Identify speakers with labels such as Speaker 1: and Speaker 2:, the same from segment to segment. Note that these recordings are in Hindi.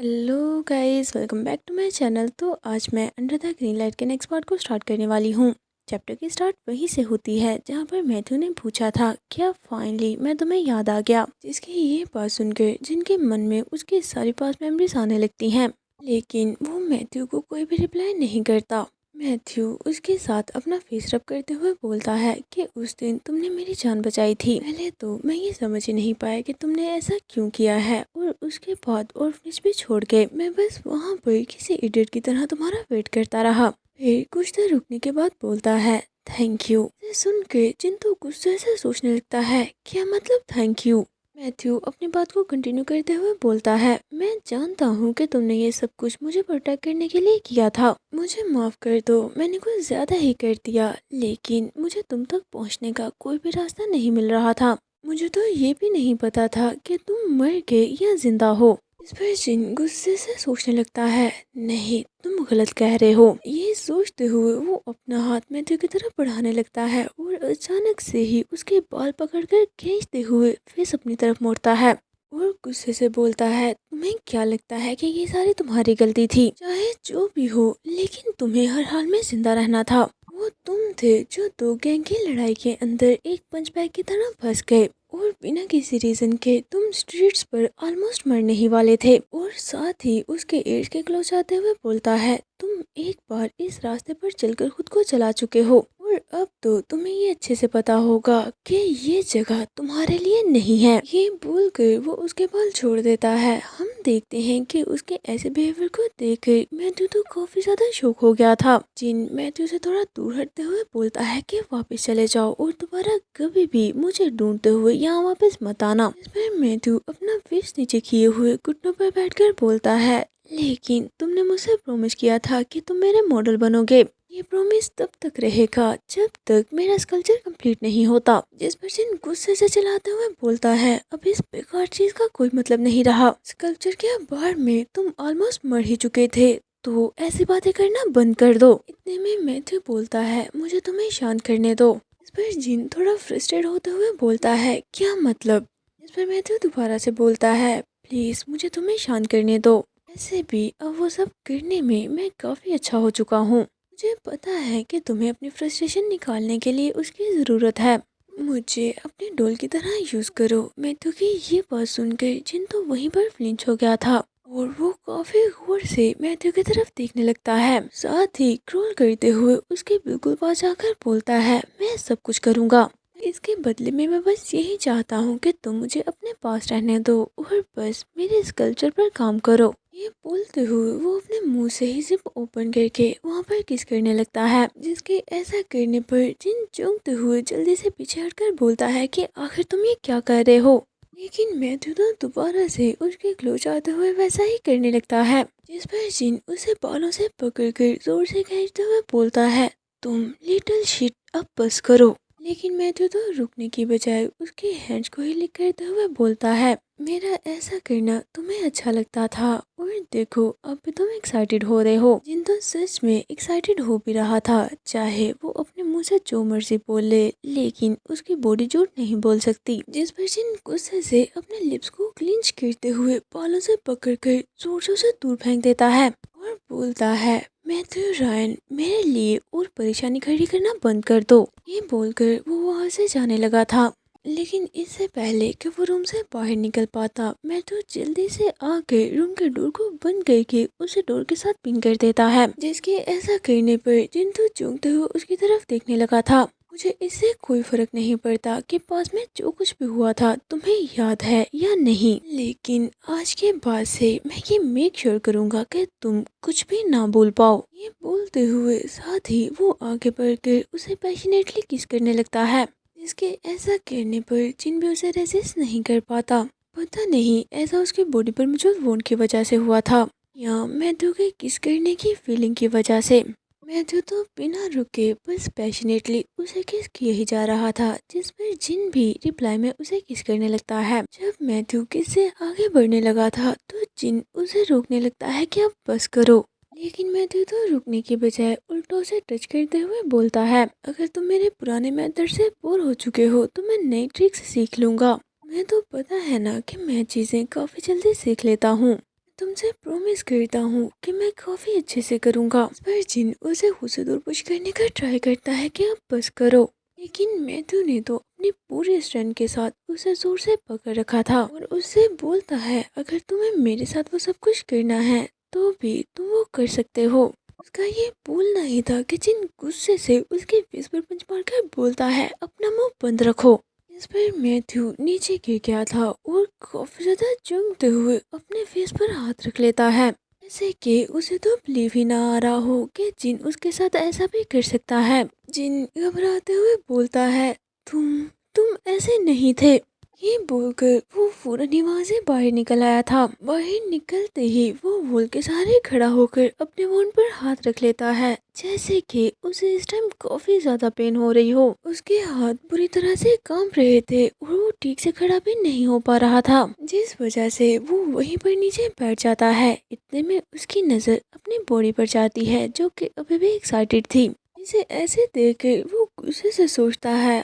Speaker 1: Hello guys, welcome back to my channel. तो आज मैं अंडर द ग्रीन लाइट के नेक्स्ट पार्ट को स्टार्ट करने वाली हूँ। चैप्टर की स्टार्ट वहीं से होती है जहाँ पर मैथ्यू ने पूछा था क्या फाइनली मैं तुम्हें याद आ गया। जिसकी ये बात सुनकर जिनके मन में उसके सारी पास्ट मेमोरीज आने लगती हैं, लेकिन वो मैथ्यू को कोई भी रिप्लाई नहीं करता। मैथ्यू उसके साथ अपना फेस रब करते हुए बोलता है कि उस दिन तुमने मेरी जान बचाई थी। पहले तो मैं ये समझ ही नहीं पाया कि तुमने ऐसा क्यों किया है, और उसके बाद ऑर्फनेज भी छोड़ के मैं बस वहाँ पर किसी इडियट की तरह तुम्हारा वेट करता रहा। फिर कुछ देर रुकने के बाद बोलता है थैंक यू। सुन के चिंटू गुस्से से सोचने लगता है क्या मतलब थैंक यू। मैथ्यू अपनी बात को कंटिन्यू करते हुए बोलता है मैं जानता हूँ कि तुमने ये सब कुछ मुझे प्रोटेक्ट करने के लिए किया था। मुझे माफ़ कर दो, मैंने कुछ ज़्यादा ही कर दिया, लेकिन मुझे तुम तक पहुँचने का कोई भी रास्ता नहीं मिल रहा था। मुझे तो ये भी नहीं पता था कि तुम मर गए या जिंदा हो। इस पर जिन गुस्से से सोचने लगता है नहीं, तुम गलत कह रहे हो। ये सोचते हुए वो अपना हाथ मैथ्यू की तरफ बढ़ाने लगता है और अचानक से ही उसके बाल पकड़कर खींचते हुए फेस अपनी तरफ मोड़ता है और गुस्से से बोलता है तुम्हें क्या लगता है कि ये सारी तुम्हारी गलती थी? चाहे जो भी हो, लेकिन तुम्हें हर हाल में जिंदा रहना था। वो तुम थे जो दो गैंग की लड़ाई के अंदर एक पंच बैग की तरह फंस गए और बिना किसी रीजन के तुम स्ट्रीट्स पर ऑलमोस्ट मरने ही वाले थे। और साथ ही उसके एज के क्लोज आते हुए बोलता है तुम एक बार इस रास्ते पर चलकर खुद को चला चुके हो और अब तो तुम्हें ये अच्छे से पता होगा कि ये जगह तुम्हारे लिए नहीं है। ये बोलकर वो उसके बाल छोड़ देता है। हम देखते हैं कि उसके ऐसे बिहेवियर को देखकर मैथ्यू तो काफी ज्यादा शॉक हो गया था। जिन मैथ्यू से थोड़ा दूर हटते हुए बोलता है कि वापस चले जाओ और दोबारा कभी भी मुझे ढूंढते हुए यहाँ वापस मत आना। इस पर मैथ्यू अपना फेस नीचे किए हुए घुटनों पर बैठकर बोलता है लेकिन तुमने मुझसे प्रॉमिस किया था कि तुम मेरे मॉडल बनोगे। ये प्रॉमिस तब तक रहेगा जब तक मेरा स्कल्पचर कंप्लीट नहीं होता। जिस पर जिन गुस्से से चिल्लाते हुए बोलता है अब इस बेकार चीज का कोई मतलब नहीं रहा। स्कल्पचर के बार में तुम ऑलमोस्ट मर ही चुके थे, तो ऐसी बातें करना बंद कर दो। इतने में मैथ्यू बोलता है मुझे तुम्हें शांत करने दो। इस पर जिन थोड़ा फ्रस्ट्रेट होते हुए बोलता है क्या मतलब। इस पर मैथ्यू दोबारा से बोलता है प्लीज मुझे तुम्हें शांत करने दो। ऐसे भी अब वो सब करने में मैं काफी अच्छा हो चुका हूँ। मुझे पता है कि तुम्हें अपनी फ्रस्ट्रेशन निकालने के लिए उसकी ज़रूरत है। मुझे अपने डोल की तरह यूज़ करो। मैथ्यू की ये बात सुनकर जिन तो वहीं पर फ्लिंच हो गया था और वो काफी गौर से मैथ्यू की तरफ देखने लगता है। साथ ही क्रोल करते हुए उसके बिल्कुल पास आकर बोलता है मैं सब कुछ करूँगा। इसके बदले में मैं बस यही चाहता हूँ कि तुम मुझे अपने पास रहने दो और बस मेरे स्कल्पचर पर काम करो। ये बोलते हुए वो अपने मुंह से ही जिप ओपन करके वहाँ पर किस करने लगता है। जिसके ऐसा करने पर जिन चौंकते हुए जल्दी से पीछे हटकर बोलता है कि आखिर तुम ये क्या कर रहे हो। लेकिन मैथ्यू तो दोबारा से उसके क्लोज आते हुए वैसा ही करने लगता है। जिस पर जिन उसे बालों से पकड़कर जोर से खींचते हुए बोलता है तुम लिटिल शिट अब बस करो। लेकिन मैथ्यू तो रुकने की बजाय उसके हैंड्स को ही लिक करते हुए बोलता है मेरा ऐसा करना तुम्हें अच्छा लगता था और देखो अब भी तुम एक्साइटेड हो रहे हो। जिन तो सच में एक्साइटेड हो भी रहा था, चाहे वो अपने मुंह से जो मर्जी बोल ले, लेकिन उसकी बॉडी झूठ नहीं बोल सकती। जिस पर जिन गुस्से से अपने लिप्स को क्लिंच करते हुए बालों से पकड़कर जोर जोर से दूर फेंक देता है और बोलता है मैथ्यू रायन मेरे लिए और परेशानी खड़ी करना बंद कर दो। ये बोलकर वो वहाँ से जाने लगा था, लेकिन इससे पहले कि वो रूम से बाहर निकल पाता मैथ्यू जल्दी से आकर रूम के डोर को बंद करके उसे डोर के साथ पिन कर देता है। जिसके ऐसा करने पर जिंतु चौंकते हुए उसकी तरफ देखने लगा था। मुझे इससे कोई फर्क नहीं पड़ता कि पास में जो कुछ भी हुआ था तुम्हें याद है या नहीं, लेकिन आज के बाद से मैं ये मेक श्योर करूंगा कि तुम कुछ भी ना भूल पाओ। ये बोलते हुए साथ ही वो आगे बढ़कर उसे पैशनेटली किस करने लगता है। इसके ऐसा करने पर जिन भी उसे रेजिस्ट नहीं कर पाता। पता नहीं ऐसा उसकी बॉडी पर मौजूद वोंड की वजह से हुआ था या मैथ्यू के किस करने की फीलिंग की वजह से। मैथ्यू तो बिना रुके बस पैशनेटली उसे किस किए ही जा रहा था। जिस पर जिन भी रिप्लाई में उसे किस करने लगता है। जब मैथ्यू किस से आगे बढ़ने लगा था तो जिन उसे रोकने लगता है कि अब बस करो। लेकिन मैथ्यू तो रुकने की बजाय उल्टों से टच करते हुए बोलता है अगर तुम मेरे पुराने मेथड से बोर हो चुके हो तो मैं नई ट्रिक्स सीख लूंगा। मैं तो पता है ना कि मैं चीजें काफी जल्दी सीख लेता हूँ। तुमसे प्रॉमिस करता हूँ कि मैं काफ़ी अच्छे से करूँगा। इस पर जिन उसे खुद से दूर पुश करने का ट्राई करता है कि आप बस करो, लेकिन मैथ्यू ने तो अपनी पूरी स्ट्रेंथ के साथ उसे जोर से पकड़ रखा था और उससे बोलता है अगर तुम्हें मेरे साथ वो सब कुछ करना है तो भी तुम वो कर सकते हो। उसका ये बोलना ही था कि जिन गुस्से से उसके फेस पर पंच मारकर बोलता है अपना मुंह बंद रखो। इस पर मैथ्यू नीचे गिर गया था और काफी ज्यादा चमकते हुए अपने फेस पर हाथ रख लेता है, जैसे कि उसे तो बिलीव ही ना आ रहा हो कि जिन उसके साथ ऐसा भी कर सकता है। जिन घबराते हुए बोलता है तुम ऐसे नहीं थे। ये बोलकर वो फौरन वहां से बाहर निकल आया था। बाहर निकलते ही वो वॉल के सहारे खड़ा होकर अपने वोन पर हाथ रख लेता है, जैसे कि उसे इस टाइम काफी ज्यादा पेन हो रही हो। उसके हाथ बुरी तरह से कांप रहे थे और वो ठीक से खड़ा भी नहीं हो पा रहा था, जिस वजह से वो वहीं पर नीचे बैठ जाता है। इतने में उसकी नजर अपनी बॉडी पर जाती है जो कि अभी भी एक्साइटेड थी। इसे ऐसे देखकर वो गुस्से से सोचता है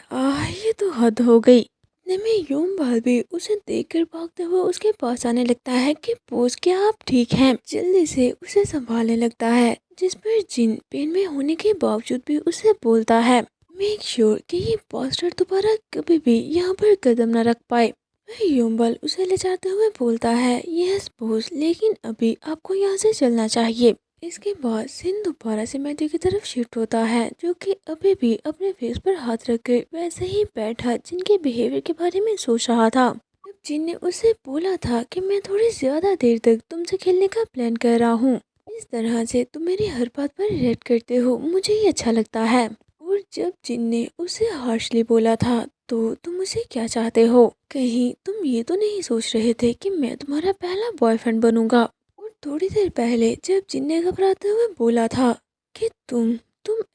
Speaker 1: ये तो हद हो गई। इतने में योमबाल भी उसे देखकर भागते हुए उसके पास आने लगता है कि बॉस क्या आप ठीक हैं। जल्दी से उसे संभालने लगता है, जिस पर जिन पेन में होने के बावजूद भी उसे बोलता है मेक श्योर कि ये बास्टर्ड दोबारा कभी भी यहाँ पर कदम न रख पाए। वह योमबाल उसे ले जाते हुए बोलता है यस बॉस, लेकिन अभी आपको यहाँ से चलना चाहिए। इसके बाद सिन दोबारा से मैथ्यू की तरफ शिफ्ट होता है, जो कि अभी भी अपने फेस पर हाथ रखकर वैसे ही बैठा जिनके बिहेवियर के बारे में सोच रहा था। जब जिन ने उसे बोला था कि मैं थोड़ी ज्यादा देर तक तुमसे खेलने का प्लान कर रहा हूँ, इस तरह से तुम मेरी हर बात पर रिएक्ट करते हो, मुझे ये अच्छा लगता है। और जब जिन ने उसे हार्शली बोला था तो तुम उसे क्या चाहते हो, कहीं तुम ये तो नहीं सोच रहे थे कि मैं तुम्हारा पहला बॉयफ्रेंड बनूंगा। और थोड़ी देर पहले जब जिन ने घबराते हुए बोला था कि तुम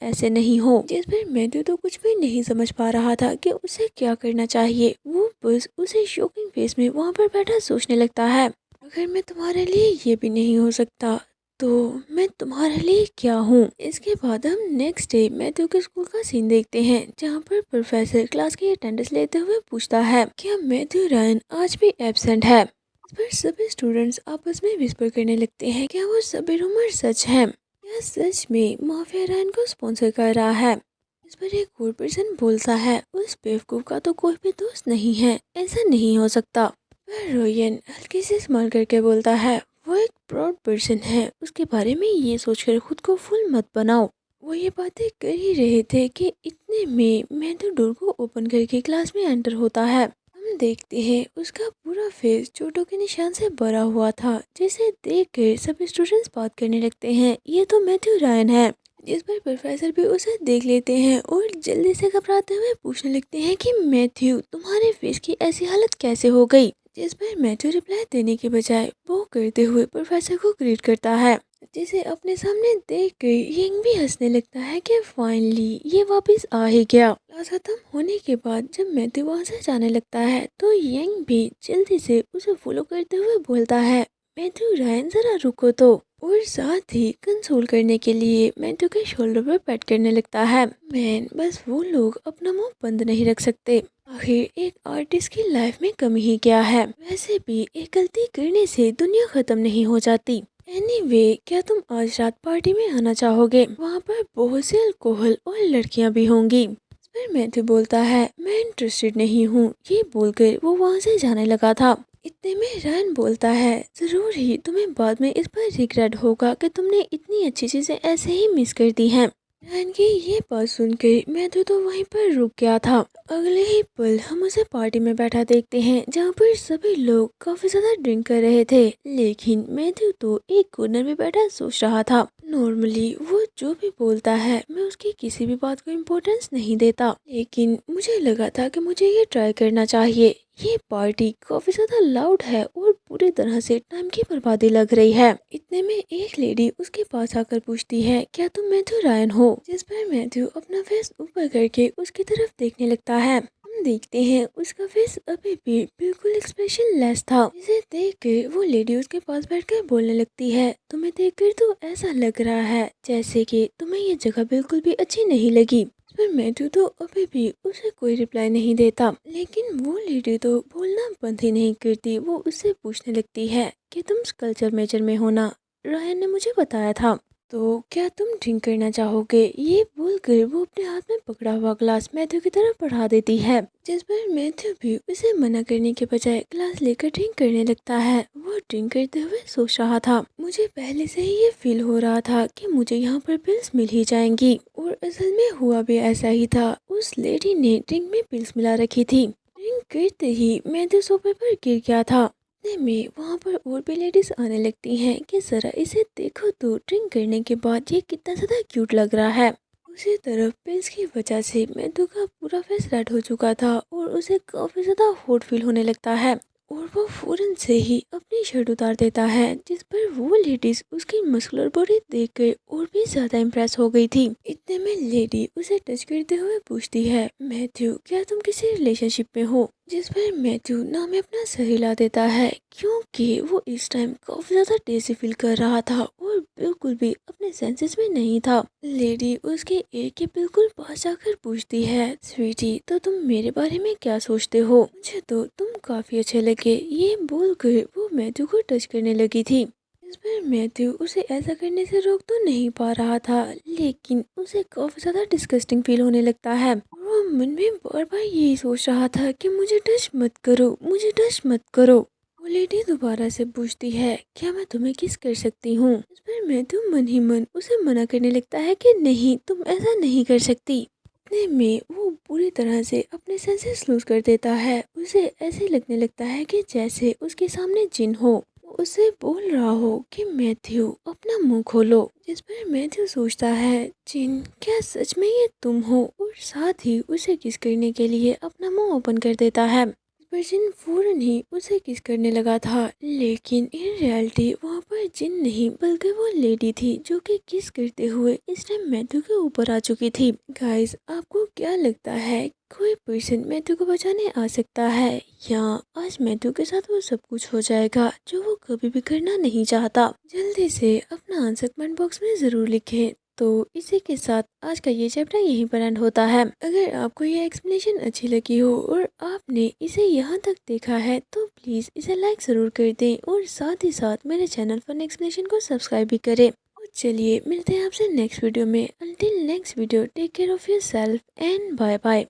Speaker 1: ऐसे नहीं हो, जिस पर मैथ्यू तो कुछ भी नहीं समझ पा रहा था कि उसे क्या करना चाहिए। वो बस उसे शॉकिंग फेस में वहां पर बैठा सोचने लगता है अगर मैं तुम्हारे लिए ये भी नहीं हो सकता तो मैं तुम्हारे लिए क्या हूँ। इसके बाद हम नेक्स्ट डे मैथ्यू के स्कूल का सीन देखते हैं, जहाँ पर प्रोफेसर क्लास की अटेंडेंस लेते हुए पूछता है क्या मैथ्यू रायन आज भी एब्सेंट है। इस पर सभी स्टूडेंट्स आपस में विस्पर करने लगते हैं क्या वो सभी रूमर सच है, क्या सच में माफिया रायन को स्पॉन्सर कर रहा है। इस पर एक और पर्सन बोलता है उस बेवकूफ का तो कोई भी दोस्त नहीं है, ऐसा नहीं हो सकता। पर रोयन हल्के से स्माइल करके बोलता है वो एक प्राउड पर्सन है, उसके बारे में ये सोचकर खुद को फुल मत बनाओ। वो ये बातें कर ही रहे थे कि इतने में मैथ्यू डोर को ओपन करके क्लास में एंटर होता है। हम देखते हैं उसका पूरा फेस चोटों के निशान से भरा हुआ था, जिसे देखकर सभी स्टूडेंट्स बात करने लगते हैं ये तो मैथ्यू रायन है। जिस पर प्रोफेसर भी उसे देख लेते हैं और जल्दी से घबराते हुए पूछने लगते हैं कि मैथ्यू तुम्हारे फेस की ऐसी हालत कैसे हो गई। जिस पर मैथ्यू रिप्लाई देने के बजाय वो करते हुए प्रोफेसर को ग्रीट करता है, जिसे अपने सामने देखकर यंग भी हंसने लगता है कि फाइनली ये वापस आ ही गया। क्लास खत्म होने के बाद जब मैथ्यू वहां से जाने लगता है तो यंग भी जल्दी से उसे फॉलो करते हुए बोलता है मैथ्यू रायन जरा रुको तो, और साथ ही कंसोल करने के लिए मैथ्यू के शोल्डर पर पैट करने लगता है। मैन बस वो लोग अपना मुंह बंद नहीं रख सकते, आखिर एक आर्टिस्ट की लाइफ में कमी ही क्या है। वैसे भी एक गलती करने से दुनिया खत्म नहीं हो जाती। एनीवे, क्या तुम आज रात पार्टी में आना चाहोगे, वहाँ पर बहुत से अल्कोहल और लड़कियां भी होंगी। इस पर मैथ्यू बोलता है मैं इंटरेस्टेड नहीं हूँ। ये बोलकर वो वहाँ से जाने लगा था। इतने में रायन बोलता है जरूर ही तुम्हें बाद में इस पर रिग्रेट होगा कि तुमने इतनी अच्छी चीजें ऐसे ही मिस कर दी हैं। रायन की ये बात सुनकर मैथ्यू तो वहीं पर रुक गया था। अगले ही पल हम उसे पार्टी में बैठा देखते हैं, जहाँ पर सभी लोग काफी ज्यादा ड्रिंक कर रहे थे, लेकिन मैथ्यू तो एक कॉर्नर में बैठा सोच रहा था। नॉर्मली वो जो भी बोलता है मैं उसकी किसी भी बात को इम्पोर्टेंस नहीं देता, लेकिन मुझे लगा था कि मुझे ये ट्राई करना चाहिए। ये पार्टी काफी ज्यादा लाउड है और पूरी तरह से टाइम की बर्बादी लग रही है। इतने में एक लेडी उसके पास आकर पूछती है क्या तुम मैथ्यू रायन हो। जिस पर मैथ्यू अपना फेस ऊपर करके उसकी तरफ देखने लगता है। हम हम देखते हैं उसका फेस अभी भी बिल्कुल एक्सप्रेशन लेस था। इसे देख कर वो लेडी उसके पास बैठकर बोलने लगती है, तुम्हें देखकर तो ऐसा लग रहा है जैसे कि तुम्हें ये जगह बिल्कुल भी अच्छी नहीं लगी। पर मैथ्यू तो अभी भी उसे कोई रिप्लाई नहीं देता, लेकिन वो लेडी तो बोलना बंद ही नहीं करती। वो उससे पूछने लगती है कि तुम कल्चर मेजर में हो ना, रायन ने मुझे बताया था, तो क्या तुम ड्रिंक करना चाहोगे। ये बोलकर वो अपने हाथ में पकड़ा हुआ ग्लास मैथ्यू की तरफ बढ़ा देती है, जिस पर मैथ्यू भी उसे मना करने के बजाय ग्लास लेकर ड्रिंक करने लगता है। वो ड्रिंक करते हुए सोच रहा था, मुझे पहले से ही ये फील हो रहा था कि मुझे यहाँ पर पिल्स मिल ही जाएंगी, और असल में हुआ भी ऐसा ही था। उस लेडी ने ड्रिंक में पिल्स मिला रखी थी। ड्रिंक करते ही मैथ्यू सोफे पर गिर गया था। इतने में वहाँ पर और भी लेडीज आने लगती हैं कि जरा इसे देखो तो ड्रिंक करने के बाद ये कितना ज़्यादा क्यूट लग रहा है। उसी तरफ पिल्स की वजह से मैथ्यू का पूरा फेस रेड हो चुका था और उसे काफ़ी ज़्यादा हॉट फील होने लगता है, और वो फौरन से ही अपनी शर्ट उतार देता है, जिस पर वो लेडीज उसकी मस्कुलर बॉडी देखकर और भी ज़्यादा इम्प्रेस हो गई थी। इतने में लेडी उसे टच करते हुए पूछती है, मैथ्यू क्या तुम किसी रिलेशनशिप में हो। जिस पर मैथ्यू ना में अपना सर हिला देता है, क्योंकि वो इस टाइम काफ़ी ज़्यादा टेजी फील कर रहा था और बिल्कुल भी अपने सेंसेस में नहीं था। लेडी उसके एक के बिल्कुल पास जाकर पूछती है, स्वीटी तो तुम मेरे बारे में क्या सोचते हो, मुझे तो तुम काफ़ी अच्छे लगे। ये बोलकर वो मैथ्यू को टच करने लगी थी। इस पर मैथ्यू उसे ऐसा करने से रोक तो नहीं पा रहा था, लेकिन उसे काफ़ी ज़्यादा डिस्गस्टिंग फील होने लगता है। वो मन में बार बार यही सोच रहा था कि मुझे टच मत करो, मुझे टच मत करो। वो लेडी दोबारा से पूछती है, क्या मैं तुम्हें किस कर सकती हूँ। इस पर मैथ्यू मन ही मन उसे मना करने लगता है कि नहीं, तुम ऐसा नहीं कर सकती। इतने में वो पूरी तरह से अपने सेंसेस लूज कर देता है। उसे ऐसे लगने लगता है कि जैसे उसके सामने जिन हो। वो उसे बोल रहा हो कि मैथ्यू अपना मुंह खोलो। जिस पर मैथ्यू सोचता है, जिन क्या सच में ये तुम हो, और साथ ही उसे किस करने के लिए अपना मुंह ओपन कर देता है। पर जिन फौरन ही उसे किस करने लगा था, लेकिन इन रियलिटी वहाँ पर जिन नहीं बल्कि वो लेडी थी जो कि किस करते हुए इस टाइम मैथ्यू के ऊपर आ चुकी थी। गाइस आपको क्या लगता है, कोई पर्सन मैथ्यू को बचाने आ सकता है, या आज मैथ्यू के साथ वो सब कुछ हो जाएगा जो वो कभी भी करना नहीं चाहता। जल्दी से अपना आंसर कमेंट बॉक्स में ज़रूर लिखें। तो इसी के साथ आज का ये चैप्टर यहीं पर एंड होता है। अगर आपको ये एक्सप्लेनेशन अच्छी लगी हो और आपने इसे यहाँ तक देखा है तो प्लीज़ इसे लाइक ज़रूर कर दें, और साथ ही साथ मेरे चैनल फन एक्सप्लेनेशन को सब्सक्राइब भी करें। और चलिए मिलते हैं आपसे नेक्स्ट वीडियो में। Until next video, take care of yourself and bye bye.